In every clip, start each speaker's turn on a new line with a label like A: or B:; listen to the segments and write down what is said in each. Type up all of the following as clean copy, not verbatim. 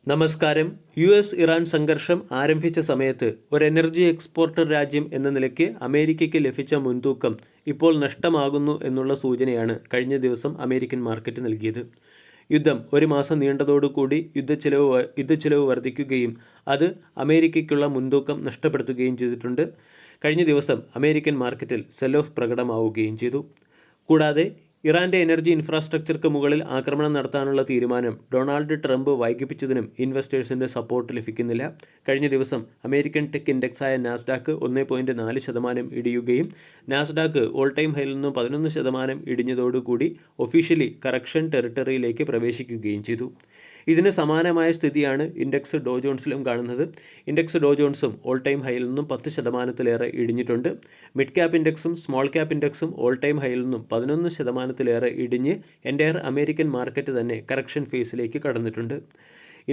A: നമസ്കാരം. ഇറാൻ സംഘർഷം ആരംഭിച്ച സമയത്ത് ഒരു എനർജി എക്സ്പോർട്ടർ രാജ്യം എന്ന നിലയ്ക്ക് അമേരിക്കയ്ക്ക് ലഭിച്ച മുൻതൂക്കം ഇപ്പോൾ നഷ്ടമാകുന്നു എന്നുള്ള സൂചനയാണ് കഴിഞ്ഞ ദിവസം അമേരിക്കൻ മാർക്കറ്റ് നൽകിയത്. യുദ്ധം ഒരു മാസം നീണ്ടതോടുകൂടി യുദ്ധച്ചെലവ് വർദ്ധിക്കുകയും അത് അമേരിക്കയ്ക്കുള്ള മുൻതൂക്കം നഷ്ടപ്പെടുത്തുകയും ചെയ്തിട്ടുണ്ട്. കഴിഞ്ഞ ദിവസം അമേരിക്കൻ മാർക്കറ്റിൽ സെൽ ഓഫ് പ്രകടമാവുകയും ചെയ്തു. കൂടാതെ ഇറാന്റെ എനർജി ഇൻഫ്രാസ്ട്രക്ചർക്ക് മുകളിൽ ആക്രമണം നടത്താനുള്ള തീരുമാനം ഡൊണാൾഡ് ട്രംപ് വൈകിപ്പിച്ചതിനും ഇൻവെസ്റ്റേഴ്സിന്റെ സപ്പോർട്ട് ലഭിക്കുന്നില്ല. കഴിഞ്ഞ ദിവസം അമേരിക്കൻ ടെക് ഇൻഡെക്സായ നാസ്ഡാക്ക് 1.4% ഇടിയുകയും നാസ്ഡാക്ക് ഓൾ ടൈം ഹൈയിൽ നിന്നും 11% ഇടിഞ്ഞതോടുകൂടി ഒഫീഷ്യലി കറക്ഷൻ ടെറിട്ടറിയിലേക്ക് പ്രവേശിക്കുകയും ചെയ്തു. ഇതിന് സമാനമായ സ്ഥിതിയാണ് ഇൻഡെക്സ് ഡോ ജോൺസിലും കാണുന്നത്. ഇൻഡെക്സ് ഡോ ജോൺസും ഓൾ ടൈം ഹൈയിൽ നിന്നും 10%-ലേറെ ഇടിഞ്ഞിട്ടുണ്ട്. മിഡ് ക്യാപ് ഇൻഡെക്സും സ്മോൾ ക്യാപ് ഇൻഡെക്സും ഓൾ ടൈം ഹൈയിൽ നിന്നും 11%-ലേറെ ഇടിഞ്ഞ് എൻ്റയർ അമേരിക്കൻ മാർക്കറ്റ് തന്നെ കറക്ഷൻ ഫേസിലേക്ക് കടന്നിട്ടുണ്ട്.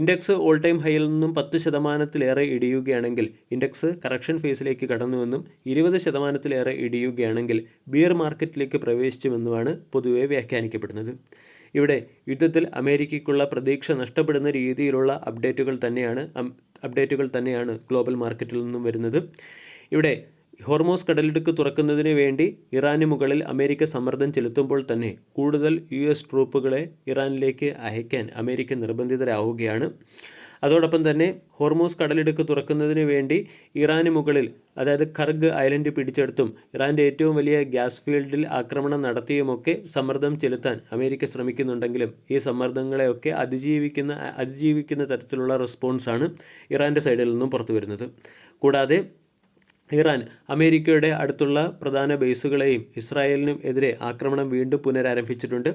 A: ഇൻഡെക്സ് ഓൾ ടൈം ഹൈയിൽ നിന്നും 10%-ലേറെ ഇടിയുകയാണെങ്കിൽ ഇൻഡെക്സ് കറക്ഷൻ ഫേസിലേക്ക് കടന്നുവെന്നും 20%-ലേറെ ഇടിയുകയാണെങ്കിൽ ബിയർ മാർക്കറ്റിലേക്ക് പ്രവേശിച്ചുവെന്നുമാണ് പൊതുവെ വ്യാഖ്യാനിക്കപ്പെടുന്നത്. ഇവിടെ യുദ്ധത്തിൽ അമേരിക്കയ്ക്കുള്ള പ്രതീക്ഷ നഷ്ടപ്പെടുന്ന രീതിയിലുള്ള അപ്ഡേറ്റുകൾ തന്നെയാണ് ഗ്ലോബൽ മാർക്കറ്റിൽ നിന്നും വരുന്നത്. ഇവിടെ ഹോർമോസ് കടലിടുക്ക് തുറക്കുന്നതിന് വേണ്ടി ഇറാന് മുകളിൽ അമേരിക്ക സമ്മർദ്ദം ചെലുത്തുമ്പോൾ തന്നെ കൂടുതൽ ട്രൂപ്പുകളെ ഇറാനിലേക്ക് അയക്കാൻ അമേരിക്ക നിർബന്ധിതരാവുകയാണ്. അതോടൊപ്പം തന്നെ ഹോർമൂസ് കടലിടുക്ക് തുറക്കുന്നതിന് വേണ്ടി ഇറാന് മുകളിൽ, അതായത് കർഗ് ഐലൻഡ് പിടിച്ചെടുത്തും ഇറാൻ്റെ ഏറ്റവും വലിയ ഗ്യാസ് ഫീൽഡിൽ ആക്രമണം നടത്തിയുമൊക്കെ സമ്മർദ്ദം ചെലുത്താൻ അമേരിക്ക ശ്രമിക്കുന്നുണ്ടെങ്കിലും ഈ സമ്മർദ്ദങ്ങളെയൊക്കെ അതിജീവിക്കുന്ന തരത്തിലുള്ള റെസ്പോൺസാണ് ഇറാൻ്റെ സൈഡിൽ നിന്നും പുറത്തു വരുന്നത്. കൂടാതെ ഇറാൻ അമേരിക്കയുടെ അടുത്തുള്ള പ്രധാന ബേസുകളെയും ഇസ്രായേലിനും എതിരെ ആക്രമണം വീണ്ടും പുനരാരംഭിച്ചിട്ടുണ്ട്.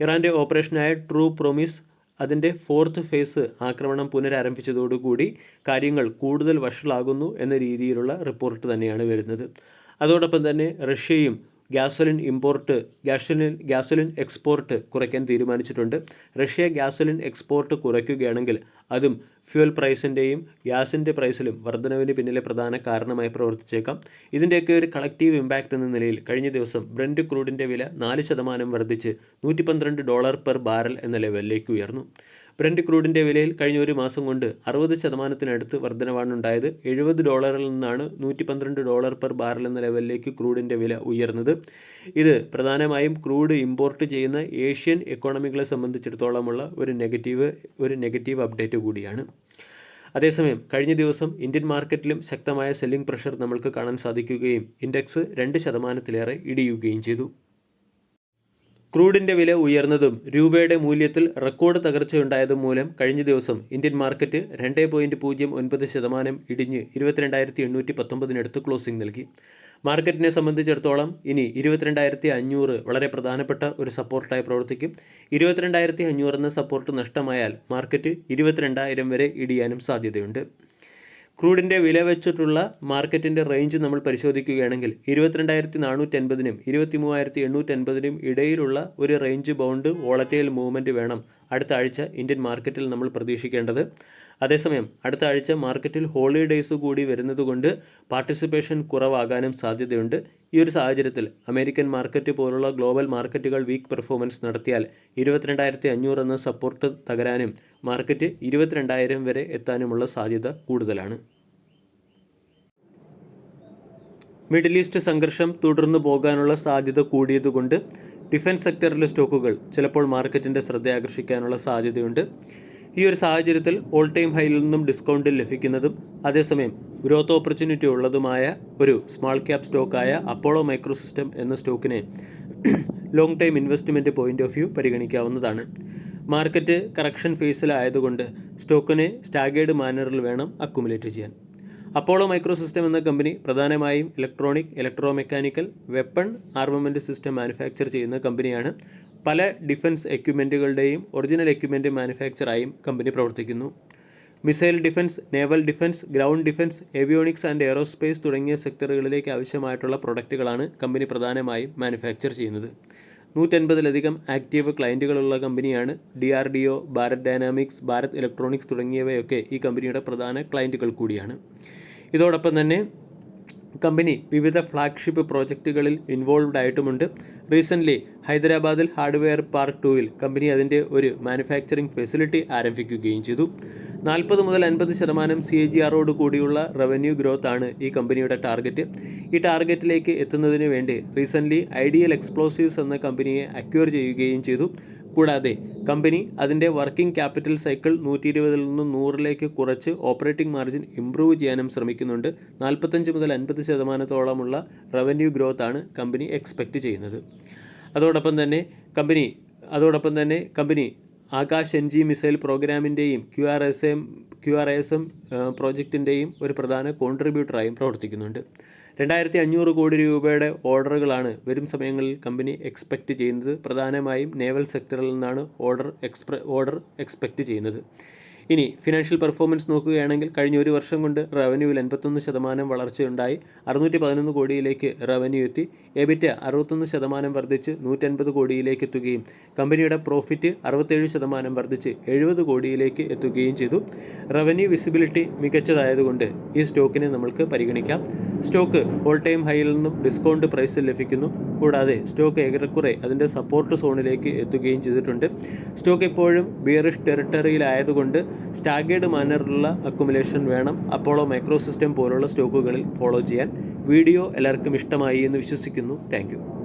A: ഇറാൻ്റെ ഓപ്പറേഷനായ ട്രൂ പ്രോമിസ് അതിൻ്റെ 4th ഫേസ് ആക്രമണം പുനരാരംഭിച്ചതോടുകൂടി കാര്യങ്ങൾ കൂടുതൽ വഷളാകുന്നു എന്ന രീതിയിലുള്ള റിപ്പോർട്ട് തന്നെയാണ് വരുന്നത്. അതോടൊപ്പം തന്നെ റഷ്യയും ഗ്യാസോലിൻ എക്സ്പോർട്ട് കുറയ്ക്കാൻ തീരുമാനിച്ചിട്ടുണ്ട്. റഷ്യ ഗ്യാസോലിൻ എക്സ്പോർട്ട് കുറയ്ക്കുകയാണെങ്കിൽ അതും ഫ്യൂൽ പ്രൈസിൻ്റെയും ഗ്യാസിൻ്റെ പ്രൈസിലും വർധനവിന് പിന്നിലെ പ്രധാന കാരണമായി പ്രവർത്തിച്ചേക്കാം. ഇതിൻ്റെയൊക്കെ ഒരു കളക്റ്റീവ് ഇമ്പാക്റ്റ് എന്ന നിലയിൽ കഴിഞ്ഞ ദിവസം ബ്രന്റ് ക്രൂഡിൻ്റെ വില 4% വർദ്ധിച്ച് $112 പെർ ബാരൽ എന്ന ലെവലിലേക്ക് ഉയർന്നു. ബ്രന്റ് ക്രൂഡിൻ്റെ വിലയിൽ കഴിഞ്ഞ ഒരു മാസം കൊണ്ട് 60%-നടുത്ത് വർധനവാണ് ഉണ്ടായത്. $70 നിന്നാണ് $112 പെർ ബാരൽ എന്ന ലെവലിലേക്ക് ക്രൂഡിൻ്റെ വില ഉയർന്നത്. ഇത് പ്രധാനമായും ക്രൂഡ് ഇമ്പോർട്ട് ചെയ്യുന്ന ഏഷ്യൻ എക്കോണമികളെ സംബന്ധിച്ചിടത്തോളമുള്ള ഒരു നെഗറ്റീവ് അപ്ഡേറ്റ് കൂടിയാണ്. അതേസമയം കഴിഞ്ഞ ദിവസം ഇന്ത്യൻ മാർക്കറ്റിലും ശക്തമായ സെല്ലിംഗ് പ്രഷർ നമ്മൾക്ക് കാണാൻ സാധിക്കുകയും ഇൻഡെക്സ് 2%-ലേറെ ഇടിയുകയും ചെയ്തു. ക്രൂഡിൻ്റെ വില ഉയർന്നതും രൂപയുടെ മൂല്യത്തിൽ റെക്കോർഡ് തകർച്ചയുണ്ടായതും മൂലം കഴിഞ്ഞ ദിവസം ഇന്ത്യൻ മാർക്കറ്റ് 2.09% ഇടിഞ്ഞ് 22,819 ക്ലോസിംഗ് നൽകി. മാർക്കറ്റിനെ സംബന്ധിച്ചിടത്തോളം ഇനി 22,500 വളരെ പ്രധാനപ്പെട്ട ഒരു സപ്പോർട്ടായി പ്രവർത്തിക്കും. 22,500 എന്ന സപ്പോർട്ട് നഷ്ടമായാൽ മാർക്കറ്റ് 22,000 വരെ ഇടിയാനും സാധ്യതയുണ്ട്. ക്രൂഡിൻ്റെ വില വെച്ചിട്ടുള്ള മാർക്കറ്റിൻ്റെ റേഞ്ച് നമ്മൾ പരിശോധിക്കുകയാണെങ്കിൽ 22,480-നും 23,880-നും ഇടയിലുള്ള ഒരു റേഞ്ച് ബൗണ്ട് വോളറ്റൈൽ മൂവ്മെൻറ്റ് വേണം അടുത്ത ആഴ്ച ഇന്ത്യൻ മാർക്കറ്റിൽ നമ്മൾ പ്രതീക്ഷിക്കേണ്ടത്. അതേസമയം അടുത്ത ആഴ്ച മാർക്കറ്റിൽ ഹോളിഡേയ്സ് കൂടി വരുന്നതുകൊണ്ട് പാർട്ടിസിപ്പേഷൻ കുറവാകാനും സാധ്യതയുണ്ട്. ഈ ഒരു സാഹചര്യത്തിൽ അമേരിക്കൻ മാർക്കറ്റ് പോലുള്ള ഗ്ലോബൽ മാർക്കറ്റുകൾ വീക്ക് പെർഫോമൻസ് നടത്തിയാൽ 22,500 എന്ന സപ്പോർട്ട് തകരാനും മാർക്കറ്റ് 22,000 വരെ എത്താനുമുള്ള സാധ്യത കൂടുതലാണ്. മിഡിൽ ഈസ്റ്റ് സംഘർഷം തുടർന്നു പോകാനുള്ള സാധ്യത കൂടിയതുകൊണ്ട് ഡിഫൻസ് സെക്ടറിലെ സ്റ്റോക്കുകൾ ചിലപ്പോൾ മാർക്കറ്റിൻ്റെ ശ്രദ്ധ ആകർഷിക്കാനുള്ള സാധ്യതയുണ്ട്. ഈ ഒരു സാഹചര്യത്തിൽ ഓൾ ടൈം ഹൈയിൽ നിന്നും ഡിസ്കൗണ്ടിൽ ലഭിക്കുന്നതും അതേസമയം ഗ്രോത്ത് ഓപ്പർച്യൂണിറ്റി ഉള്ളതുമായ ഒരു സ്മാൾ ക്യാപ് സ്റ്റോക്കായ അപ്പോളോ മൈക്രോസിസ്റ്റം എന്ന സ്റ്റോക്കിനെ long time investment point of view പരിഗണിക്കാവുന്നതാണ്. മാർക്കറ്റ് കറക്ഷൻ ഫേസിലായതുകൊണ്ട് സ്റ്റോക്കിനെ സ്റ്റാഗേർഡ് മാനറിൽ വേണം അക്കുമുലേറ്റ് ചെയ്യാൻ. അപ്പോളോ മൈക്രോസിസ്റ്റം എന്ന കമ്പനി പ്രധാനമായും electro mechanical, weapon, armament system manufacture ചെയ്യുന്ന കമ്പനിയാണ്. പല ഡിഫൻസ് എക്യുപ്മെൻറ്റുകളുടെയും ഒറിജിനൽ എക്യുപ്മെൻറ്റ് മാനുഫാക്ചറായും കമ്പനി പ്രവർത്തിക്കുന്നു. Missile defence, naval defence, ground defence, avionics and aerospace തുടങ്ങിയ സെക്ടറുകളിലേക്ക് ആവശ്യമായിട്ടുള്ള പ്രൊഡക്റ്റുകളാണ് കമ്പനി പ്രധാനമായും മാനുഫാക്ചർ ചെയ്യുന്നത്. 150-ലധികം ആക്റ്റീവ് ക്ലയൻറ്റുകളുള്ള കമ്പനിയാണ്. DRDO, Bharat dynamics, Bharat electronics തുടങ്ങിയവയൊക്കെ ഈ കമ്പനിയുടെ പ്രധാന ക്ലയൻറ്റുകൾ കൂടിയാണ്. ഇതോടൊപ്പം തന്നെ കമ്പനി വിവിധ ഫ്ലാഗ്ഷിപ്പ് പ്രോജക്റ്റുകളിൽ ഇൻവോൾവ്ഡ് ആയിട്ടുമുണ്ട്. റീസെൻ്റ്ലി ഹൈദരാബാദിൽ ഹാർഡ്വെയർ പാർക്ക് 2-ൽ കമ്പനി അതിൻ്റെ ഒരു മാനുഫാക്ചറിംഗ് ഫെസിലിറ്റി ആരംഭിക്കുകയും ചെയ്തു. 40 മുതൽ 50% CAGR കൂടിയുള്ള റവന്യൂ ഗ്രോത്ത് ആണ് ഈ കമ്പനിയുടെ ടാർഗറ്റ്. ഈ ടാർഗറ്റിലേക്ക് എത്തുന്നതിന് വേണ്ടി റീസെൻ്റ്ലി ഐഡിയൽ എക്സ്പ്ലോസീവ്സ് എന്ന കമ്പനിയെ അക്വയർ ചെയ്യുകയും ചെയ്തു. കൂടാതെ കമ്പനി അതിൻ്റെ വർക്കിംഗ് ക്യാപിറ്റൽ സൈക്കിൾ 120 നിന്നും 100 കുറച്ച് ഓപ്പറേറ്റിംഗ് മാർജിൻ ഇംപ്രൂവ് ചെയ്യാനും ശ്രമിക്കുന്നുണ്ട്. 45 മുതൽ 50%-ഓളമുള്ള റവന്യൂ ഗ്രോത്ത് ആണ് കമ്പനി എക്സ്പെക്റ്റ് ചെയ്യുന്നത്. അതോടൊപ്പം തന്നെ കമ്പനി ആകാശ് NG മിസൈൽ പ്രോഗ്രാമിൻ്റെയും QRSM പ്രോജക്റ്റിൻ്റെയും ഒരു പ്രധാന കോൺട്രിബ്യൂട്ടറായും പ്രവർത്തിക്കുന്നുണ്ട്. 2500 കോടി രൂപയുടെ ഓർഡറുകളാണ് വരും സമയങ്ങളിൽ കമ്പനി എക്സ്പെക്റ്റ് ചെയ്യുന്നത്. പ്രധാനമായും നേവൽ സെക്ടറിൽ നിന്നാണ് ഓർഡർ എക്സ്പെക്റ്റ് ചെയ്യുന്നത്. ഇനി ഫിനാൻഷ്യൽ പെർഫോമൻസ് നോക്കുകയാണെങ്കിൽ കഴിഞ്ഞ ഒരു വർഷം കൊണ്ട് റവന്യൂവിൽ 81% വളർച്ചയുണ്ടായി. 611 കോടിയിലേക്ക് റവന്യൂ എത്തി. EBITDA 61% വർദ്ധിച്ച് 150 കോടിയിലേക്ക് എത്തുകയും കമ്പനിയുടെ പ്രോഫിറ്റ് 67% വർദ്ധിച്ച് 70 കോടിയിലേക്ക് എത്തുകയും ചെയ്തു. റവന്യൂ വിസിബിലിറ്റി മികച്ചതായതുകൊണ്ട് ഈ സ്റ്റോക്കിനെ നമ്മൾക്ക് പരിഗണിക്കാം. സ്റ്റോക്ക് ഓൾ ടൈം ഹൈയിൽ നിന്നും ഡിസ്കൗണ്ട് പ്രൈസിൽ ലഭിക്കുന്നു. കൂടാതെ സ്റ്റോക്ക് ഏറെക്കുറെ അതിൻ്റെ സപ്പോർട്ട് സോണിലേക്ക് എത്തുകയും ചെയ്തിട്ടുണ്ട്. സ്റ്റോക്ക് എപ്പോഴും ബിയറിഷ് ടെറിട്ടറിയിലായതുകൊണ്ട് സ്റ്റാഗേർഡ് മാനറിലുള്ള അക്കുമുലേഷൻ വേണം അപ്പോളോ മൈക്രോസിസ്റ്റം പോലുള്ള സ്റ്റോക്കുകളിൽ ഫോളോ ചെയ്യാൻ. വീഡിയോ എല്ലാവർക്കും ഇഷ്ടമായി എന്ന് വിശ്വസിക്കുന്നു. താങ്ക്